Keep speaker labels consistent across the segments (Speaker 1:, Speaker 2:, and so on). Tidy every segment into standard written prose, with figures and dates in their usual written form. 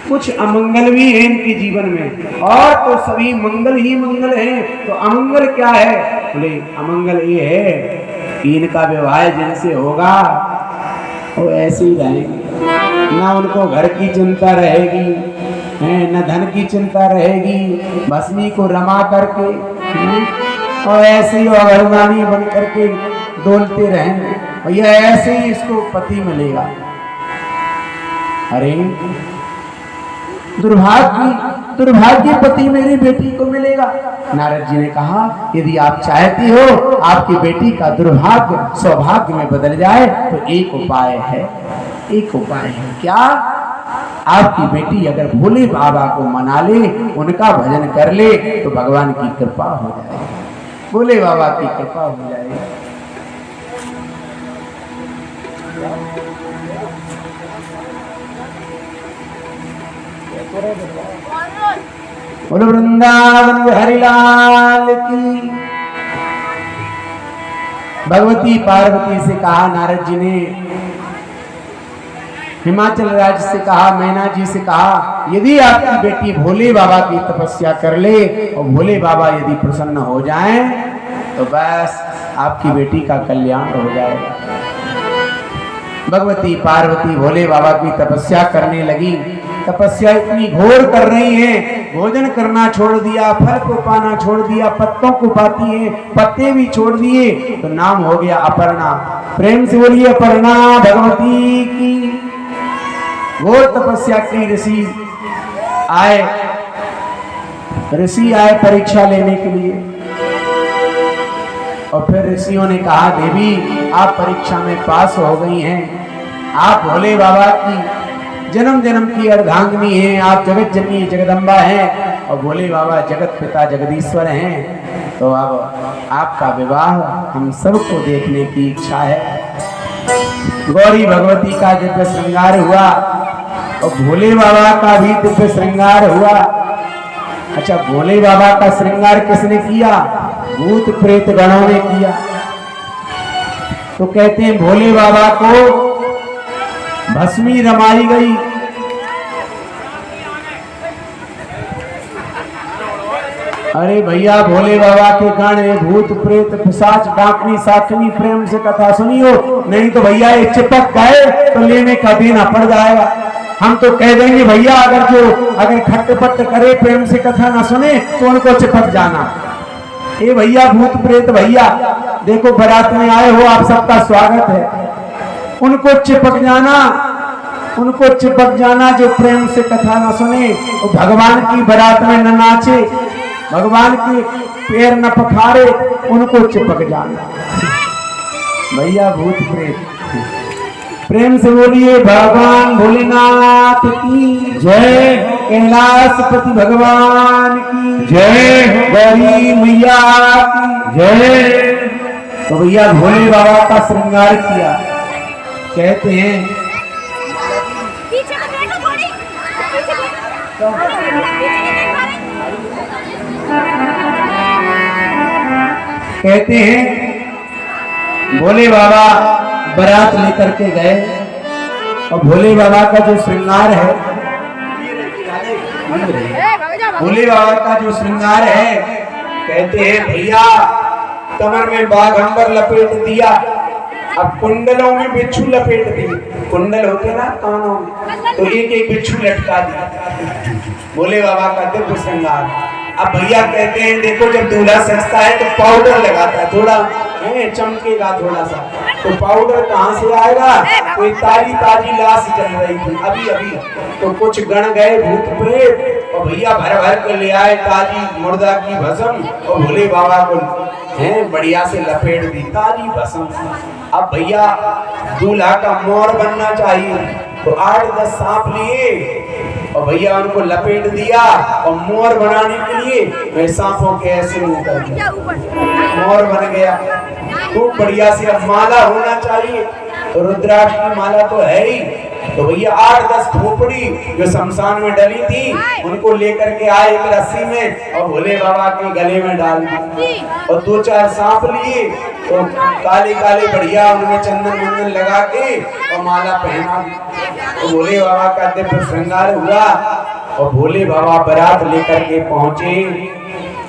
Speaker 1: कुछ अमंगल भी है इनके जीवन में, और तो सभी मंगल ही मंगल हैं। तो अमंगल क्या है? बोले अमंगल ये है कि इनका विवाह जिनसे होगा वो ऐसे ही रहेंगे, ना उनको घर की चिंता रहेगी, न धन की चिंता रहेगी, भस्मी को रमा करके और ऐसे ही अगरगामी बन करके डोलते रहेंगे, और यह ऐसे ही इसको पति मिलेगा। अरे दुर्भाग्य पति मेरी बेटी को मिलेगा। नारद जी ने कहा यदि आप चाहती हो आपकी बेटी का दुर्भाग्य सौभाग्य में बदल जाए तो एक उपाय है। क्या? आपकी बेटी अगर भोले बाबा को मना ले, उनका भजन कर ले तो भगवान की कृपा हो जाए, भोले बाबा की कृपा हो जाए। बोलो वृंदावन बिहारी लाल की। भगवती पार्वती से कहा नारद जी ने, हिमाचल राज्य से कहा, मैना जी से कहा, यदि आपकी बेटी भोले बाबा की तपस्या कर ले और भोले बाबा यदि प्रसन्न हो जाएं तो बस आपकी बेटी का कल्याण हो जाएगा। भगवती पार्वती भोले बाबा की तपस्या करने लगी। तपस्या इतनी घोर कर रही है, भोजन करना छोड़ दिया, फल को पाना छोड़ दिया, पत्तों को पाती है, पत्ते भी छोड़ दिए, तो नाम हो गया अपर्णा। प्रेम से बोलिए अपर्णा भगवती की। घोर तपस्या की ऋषि आए परीक्षा लेने के लिए, और फिर ऋषियों ने कहा देवी आप परीक्षा में पास हो गई हैं, आप भोले बाबा की जन्म जन्म की अर्धांगिनी हैं, आप जगत जननी जगदम्बा हैं और भोले बाबा जगत पिता जगदीश्वर हैं, तो अब आपका विवाह हम सबको देखने की इच्छा है। गौरी भगवती का दिव्य श्रृंगार हुआ और भोले बाबा का भी दिव्य श्रृंगार हुआ। अच्छा, भोले बाबा का श्रृंगार किसने किया? भूत प्रेत गणों ने किया। तो कहते हैं भोले बाबा को भस्मी रमाई गई। अरे भैया भोले बाबा के गाने भूत प्रेत पिशाच डाकनी साखनी प्रेम से कथा सुनियो, नहीं तो भैया ये चिपक गए तो लेने का देना पड़ जाएगा। हम तो कह देंगे भैया अगर खट्ट-पट्ट करे प्रेम से कथा ना सुने तो उनको चिपक जाना। ए भैया भूत प्रेत भैया देखो बारात में आए हो, आप सबका स्वागत है। उनको चिपक जाना जो प्रेम से कथा न सुने, वो भगवान की बारात में न नाचे, भगवान के पैर न पखारे, उनको चिपक जाना। भैया भूत प्रेत प्रेम से बोलिए भगवान भोलेनाथ की जय, कैलाशपति भगवान की जय, गौरी मैया की जय। तो भैया भोले बाबा का श्रृंगार किया। कहते हैं भोले बाबा बारात लेकर के गए और भोले बाबा का जो श्रृंगार है, भोले बाबा का जो श्रृंगार है, कहते हैं भैया कमर में बाघंबर लपेट दिया, अब कुंडलों में बिच्छू लपेट दी। कुंडल होते ना कानों में, तो एक एक बिच्छू लटका दिया। भोले बाबा का दिव्य श्रृंगार। अब भैया कहते हैं देखो जब दूल्हा सजता है तो पाउडर लगाता है, थोड़ा चमकेगा थोड़ा सा, तो पाउडर कहाँ से आएगा? कोई ताजी लाश जल रही थी अभी, तो कुछ गण गए भूत प्रेत और भैया भर भर कर ले आए ताजी मुर्दा की भस्म और भोले बाबा को बढ़िया से लपेट दी ताजी भस्म। अब भैया दूल्हा का मोर बनना चाहिए, तो 8-10 सांप लिए और भैया उनको लपेट दिया और मोर बनाने के लिए वे सांपों के ऐसे मुंह कर दिया, मोर बन गया खूब बढ़िया से। अब माला होना चाहिए, तो रुद्राक्ष की माला तो है ही, तो भैया 8-10 खोपड़ी जो शमशान में डली थी उनको लेकर के आए एक रस्सी में और भोले बाबा के गले में डाल दी, और 2-4 सांप लिए तो काले काले बढ़िया उनमें चंदन वंदन लगा के और माला पहना दी। तो भोले बाबा का दिव्य श्रृंगार हुआ और भोले बाबा बारात लेकर के पहुंचे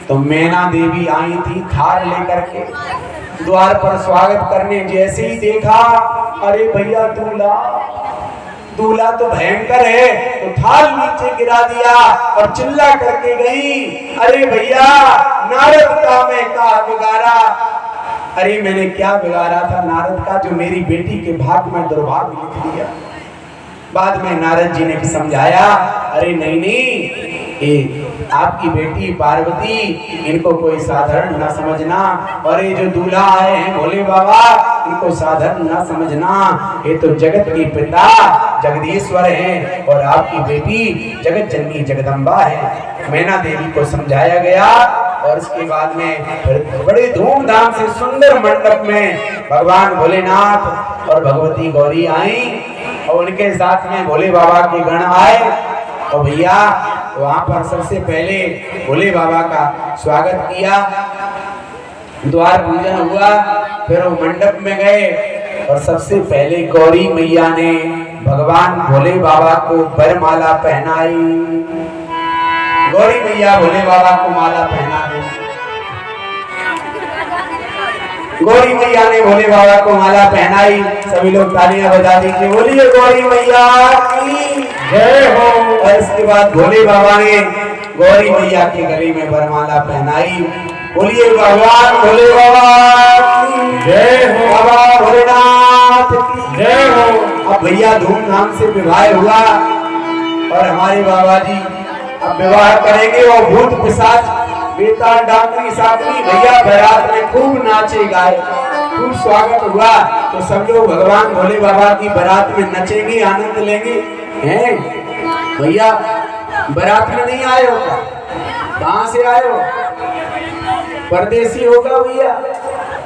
Speaker 1: तो मैना देवी आई थी थाल लेकर के द्वार पर स्वागत करने। जैसे ही देखा, अरे भैया दूल्हा दूल्हा तो भयंकर है, तो थाल नीचे गिरा दिया और चिल्ला करके गई, अरे भैया नारद का मैं क्या बिगाड़ा। अरे मैंने क्या बिगाड़ा था नारद का, जो मेरी बेटी के भाग्य में दुर्भाग्य लिख दिया। बाद में नारद जी ने समझाया, अरे नहीं नहीं, आपकी बेटी पार्वती, इनको कोई साधारण ना समझना, और ये जो दूल्हा आए हैं भोले बाबा, इनको साधारण ना समझना, ये तो जगत के पिता जगदीश्वर हैं और आपकी बेटी जगत जननी जगदम्बा है। मैना देवी को समझाया गया और इसके बाद में फिर बड़े धूमधाम से सुंदर मंडप में भगवान भोलेनाथ और भगवती गौरी आई और उनके साथ में भोले बाबा के गण आए। और भैया वहां पर सबसे पहले भोले बाबा का स्वागत किया, द्वार पूजन हुआ, फिर वो मंडप में गए और सबसे पहले गौरी मैया ने भगवान भोले बाबा को वरमाला पहनाई। गौरी मैया भोले बाबा को माला पहना दी। गौरी मैया ने भोले बाबा को माला पहनाई। सभी लोग तालियां बजा दीजिए, बोलिए गौरी मैया की जय हो। और इसके बाद भोले बाबा ने गौरी मैया के गले में वरमाला पहनाई। बोलिए भगवान भोले बाबा की जय हो, बाबा भोलेनाथ की जय हो। अब भैया धूमधाम से विवाह हुआ और हमारे बाबा जी अब विवाह करेंगे और भूत पिशाच बेताल डाकनी साकनी भैया बारात में खूब नाचे गाए, खूब स्वागत हुआ। तो सब लोग भगवान भोले बाबा की बारात में नचेंगे, आनंद लेंगे। हैं भैया बारात में नहीं आए हो, कहां से आए हो? परदेसी होगा भैया।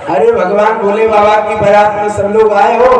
Speaker 1: अरे भगवान भोले बाबा की बारात में सब लोग आए हो।